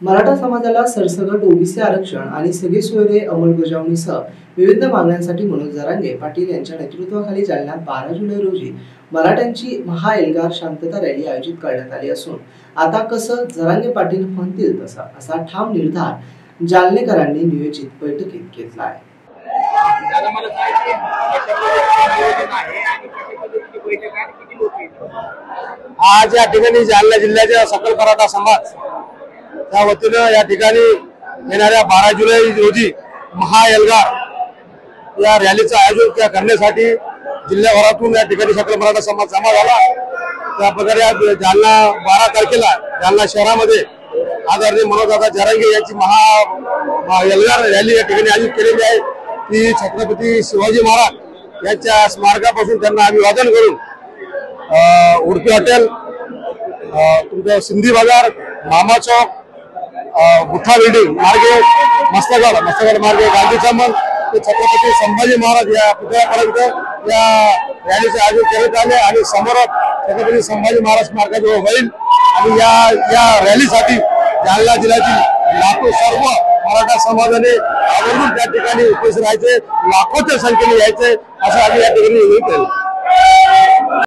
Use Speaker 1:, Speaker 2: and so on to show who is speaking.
Speaker 1: मराठा समाजाला सरसकट ओबीसी आरक्षण आणि सगळे सोयरे अंमलबजावणीसह विविध मागण्यांसाठी मनोज जरांगे पाटील यांच्या नेतृत्वाखाली जालन्यात 12 जुलै रोजी मराठ्यांची महाएल्गार शांतता रॅली आयोजित करण्यात आली असून आता कसं जरांगे पाटील म्हणतील तसा असा ठाम निर्धार जालनेकरांनी नियोजित बैठकीत घेतला आहे।
Speaker 2: आज या ठिकाणी जालना जिल्ह्याच्या सकल मराठा समाज त्या वतीनं या ठिकाणी येणाऱ्या 12 जुलै रोजी महाएल्गार या रॅलीचं आयोजन करण्यासाठी जिल्ह्याभरातून या ठिकाणी सकल मराठा समाज जमा झाला। त्या प्रकारे जालना 12 तारखेला जालना शहरामध्ये आदरणीय मनोजदादा जरांगे यांची महाएल्गार रॅली या ठिकाणी आयोजित केलेली आहे। ती छत्रपती शिवाजी महाराज यांच्या स्मारकापासून त्यांना अभिवादन करून उडपी हॉटेल, तुमचं सिंधी बाजार, मामा चौक, गुठा बिल्डिंग मार्गे मस्तगड मार्गे गांधी चमन ते छत्रपती संभाजी महाराज या पुतळ्यापर्यंत या रॅलीचे आयोजन करण्यात आले आणि समोर छत्रपती संभाजी महाराज स्मारकाजवळ होईल। आणि या रॅलीसाठी जालना जिल्ह्यातील लाखो सर्व मराठा समाजाने आवर्जून त्या ठिकाणी उपस्थित राहायचे, लाखोच्या संख्येने यायचे असं आम्ही या ठिकाणी निवेदन केलं।